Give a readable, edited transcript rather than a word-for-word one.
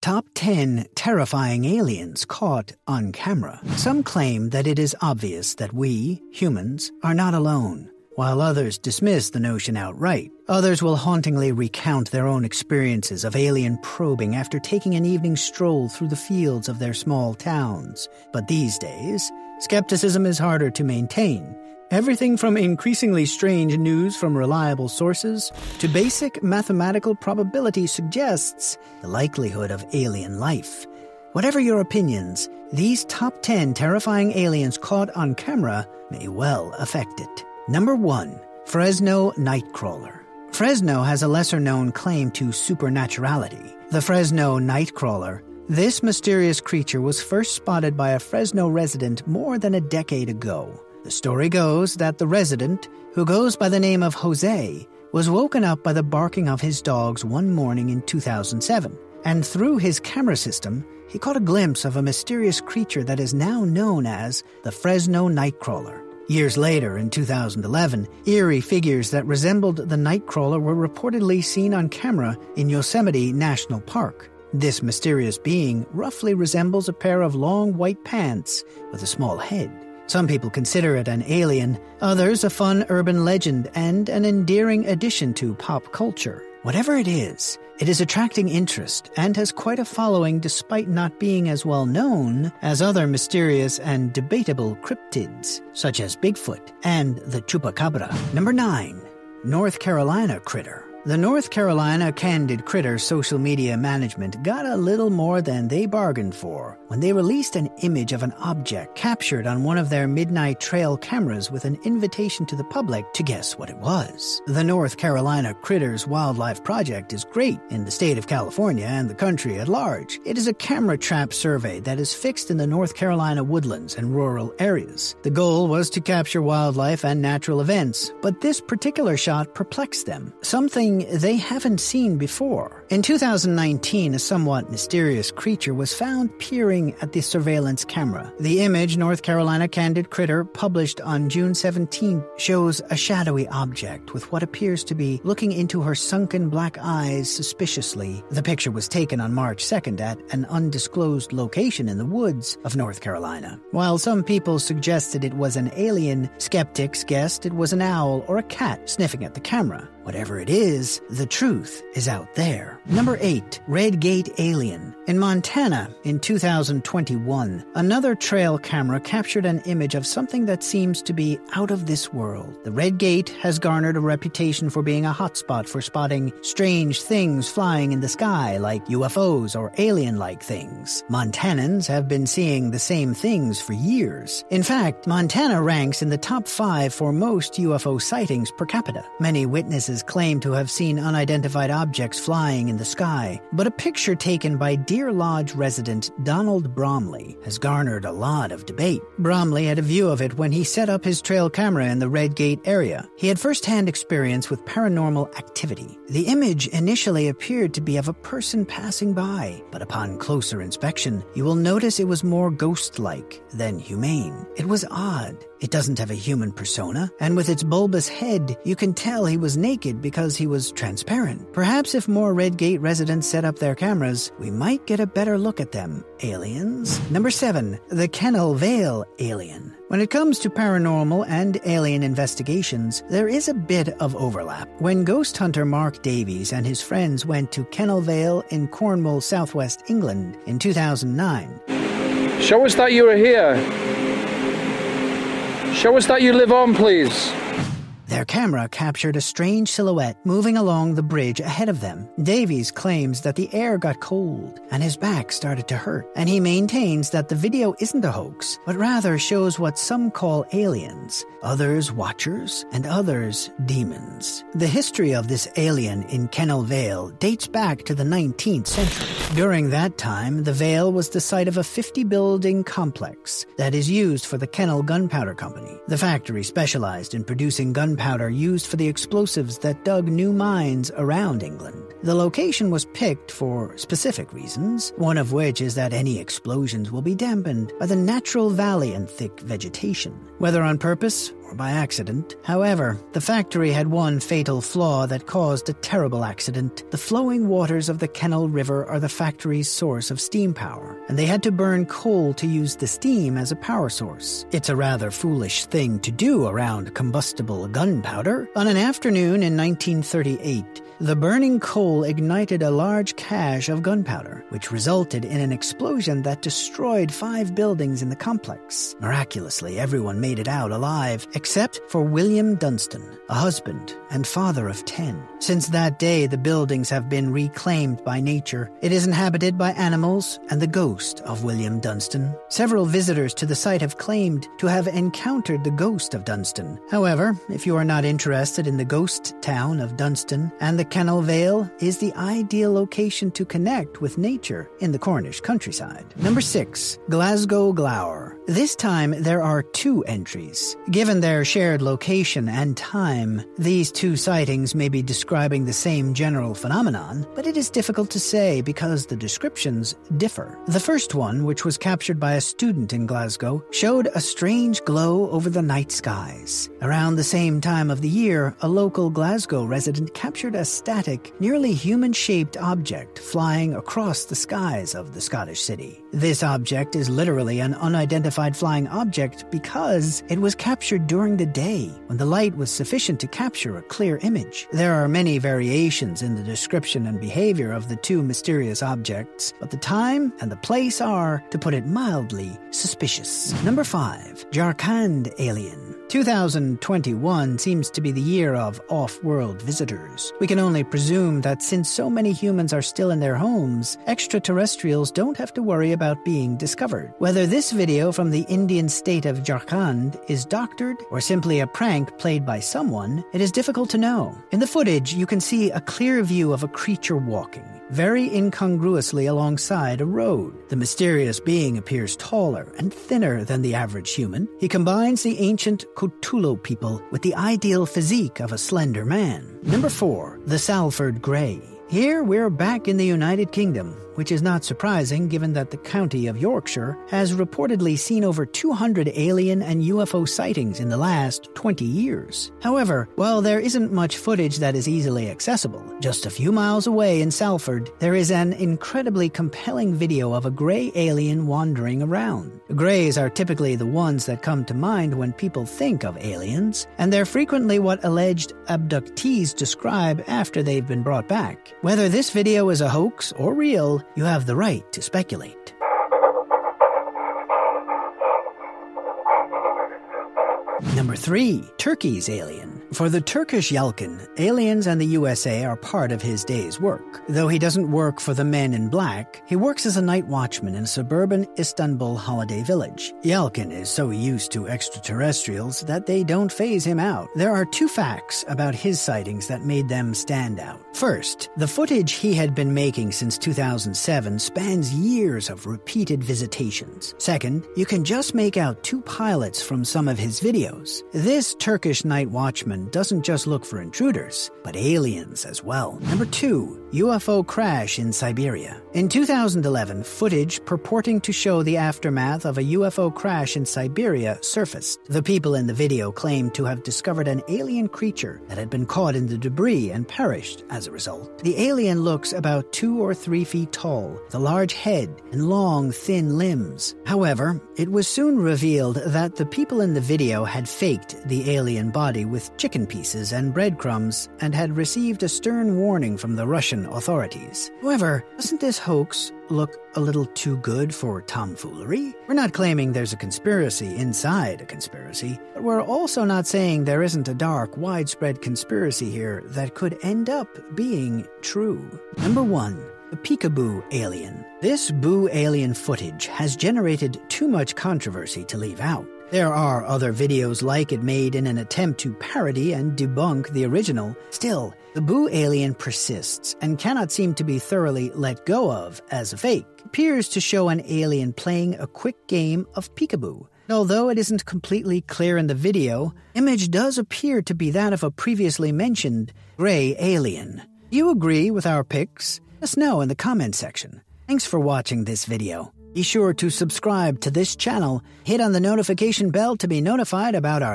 Top 10 terrifying aliens caught on camera. Some claim that it is obvious that we, humans, are not alone, while others dismiss the notion outright. Others will hauntingly recount their own experiences of alien probing after taking an evening stroll through the fields of their small towns. But these days, skepticism is harder to maintain. Everything from increasingly strange news from reliable sources to basic mathematical probability suggests the likelihood of alien life. Whatever your opinions, these top 10 terrifying aliens caught on camera may well affect it. Number 1. Fresno Nightcrawler. Fresno has a lesser-known claim to supernaturality. The Fresno Nightcrawler. This mysterious creature was first spotted by a Fresno resident more than a decade ago. The story goes that the resident, who goes by the name of Jose, was woken up by the barking of his dogs one morning in 2007, and through his camera system, he caught a glimpse of a mysterious creature that is now known as the Fresno Nightcrawler. Years later, in 2011, eerie figures that resembled the Nightcrawler were reportedly seen on camera in Yosemite National Park. This mysterious being roughly resembles a pair of long white pants with a small head. Some people consider it an alien, others a fun urban legend and an endearing addition to pop culture. Whatever it is attracting interest and has quite a following despite not being as well known as other mysterious and debatable cryptids, such as Bigfoot and the Chupacabra. Number 9. North Carolina Critter. The North Carolina Candid Critter social media management got a little more than they bargained for when they released an image of an object captured on one of their midnight trail cameras with an invitation to the public to guess what it was. The North Carolina Critters Wildlife Project is great in the state of California and the country at large. It is a camera trap survey that is fixed in the North Carolina woodlands and rural areas. The goal was to capture wildlife and natural events, but this particular shot perplexed them. Something they haven't seen before. In 2019, a somewhat mysterious creature was found peering at the surveillance camera. The image North Carolina Candid Critter published on June 17 shows a shadowy object with what appears to be looking into her sunken black eyes suspiciously. The picture was taken on March 2nd at an undisclosed location in the woods of North Carolina. While some people suggested it was an alien, skeptics guessed it was an owl or a cat sniffing at the camera. Whatever it is, the truth is out there. Number 8. Red Gate Alien. In Montana, in 2021, another trail camera captured an image of something that seems to be out of this world. The Red Gate has garnered a reputation for being a hotspot for spotting strange things flying in the sky, like UFOs or alien-like things. Montanans have been seeing the same things for years. In fact, Montana ranks in the top 5 for most UFO sightings per capita. Many witnesses claim to have seen unidentified objects flying in the sky, but a picture taken by Deer Lodge resident Donald Bromley has garnered a lot of debate. Bromley had a view of it when he set up his trail camera in the Red Gate area. He had first-hand experience with paranormal activity. The image initially appeared to be of a person passing by, but upon closer inspection, you will notice it was more ghost-like than humane. It was odd. It doesn't have a human persona, and with its bulbous head, you can tell he was naked because he was transparent. Perhaps if more Red Gate residents set up their cameras, we might get a better look at them. Aliens? Number 7. The Kennel Vale Alien. When it comes to paranormal and alien investigations, there is a bit of overlap. When ghost hunter Mark Davies and his friends went to Kennel Vale in Cornwall, southwest England in 2009. Show us that you are here. Show us that you live on, please. Their camera captured a strange silhouette moving along the bridge ahead of them. Davies claims that the air got cold and his back started to hurt, and he maintains that the video isn't a hoax, but rather shows what some call aliens, others watchers, and others demons. The history of this alien in Kennel Vale dates back to the 19th century. During that time, the Vale was the site of a 50-building complex that is used for the Kennel Gunpowder Company. The factory specialized in producing gunpowder used for the explosives that dug new mines around England. The location was picked for specific reasons, one of which is that any explosions will be dampened by the natural valley and thick vegetation. Whether on purpose or by accident. However, the factory had one fatal flaw that caused a terrible accident. The flowing waters of the Kennel River are the factory's source of steam power, and they had to burn coal to use the steam as a power source. It's a rather foolish thing to do around combustible gunpowder. On an afternoon in 1938, the burning coal ignited a large cache of gunpowder, which resulted in an explosion that destroyed 5 buildings in the complex. Miraculously, everyone made it out alive, except for William Dunstan, a husband and father of 10. Since that day, the buildings have been reclaimed by nature. It is inhabited by animals and the ghost of William Dunstan. Several visitors to the site have claimed to have encountered the ghost of Dunstan. However, if you are not interested in the ghost town of Dunstan, and the Kennel Vale is the ideal location to connect with nature in the Cornish countryside. Number 6. Glasgow Glower. This time there are 2 entries. Given their shared location and time, these 2 sightings may be describing the same general phenomenon, but it is difficult to say because the descriptions differ. The first one, which was captured by a student in Glasgow, showed a strange glow over the night skies. Around the same time of the year, a local Glasgow resident captured a static, nearly human-shaped object flying across the skies of the Scottish city. This object is literally an unidentified flying object because it was captured during the day, when the light was sufficient to capture a clear image. There are many variations in the description and behavior of the 2 mysterious objects, but the time and the place are, to put it mildly, suspicious. Number 5. Jharkhand Alien. 2021 seems to be the year of off-world visitors. We can only presume that since so many humans are still in their homes, extraterrestrials don't have to worry about being discovered. Whether this video from the Indian state of Jharkhand is doctored or simply a prank played by someone, it is difficult to know. In the footage, you can see a clear view of a creature walking, very incongruously alongside a road. The mysterious being appears taller and thinner than the average human. He combines the ancient Cthulhu people with the ideal physique of a slender man. Number 4. The Salford Grey. Here we're back in the United Kingdom, which is not surprising given that the county of Yorkshire has reportedly seen over 200 alien and UFO sightings in the last 20 years. However, while there isn't much footage that is easily accessible, just a few miles away in Salford, there is an incredibly compelling video of a grey alien wandering around. Greys are typically the ones that come to mind when people think of aliens, and they're frequently what alleged abductees describe after they've been brought back. Whether this video is a hoax or real, you have the right to speculate. Number 3. Turkey's alien. For the Turkish Yelkin, aliens and the USA are part of his day's work. Though he doesn't work for the men in black, he works as a night watchman in a suburban Istanbul holiday village. Yelkin is so used to extraterrestrials that they don't phase him out. There are 2 facts about his sightings that made them stand out. First, the footage he had been making since 2007 spans years of repeated visitations. Second, you can just make out 2 pilots from some of his videos. This Turkish night watchman doesn't just look for intruders, but aliens as well. Number 2. UFO crash in Siberia. In 2011, footage purporting to show the aftermath of a UFO crash in Siberia surfaced. The people in the video claimed to have discovered an alien creature that had been caught in the debris and perished as a result. The alien looks about 2 or 3 feet tall, with a large head and long, thin limbs. However, it was soon revealed that the people in the video had faked the alien body with chicken pieces and breadcrumbs and had received a stern warning from the Russian authorities. However, doesn't this hoax look a little too good for tomfoolery? We're not claiming there's a conspiracy inside a conspiracy, but we're also not saying there isn't a dark, widespread conspiracy here that could end up being true. Number 1. The Peekaboo Alien. This Boo alien footage has generated too much controversy to leave out. There are other videos like it made in an attempt to parody and debunk the original. Still, the Boo alien persists and cannot seem to be thoroughly let go of as a fake. It appears to show an alien playing a quick game of peekaboo. Although it isn't completely clear in the video, image does appear to be that of a previously mentioned gray alien. Do you agree with our picks? Let us know in the comment section. Thanks for watching this video. Be sure to subscribe to this channel, hit on the notification bell to be notified about our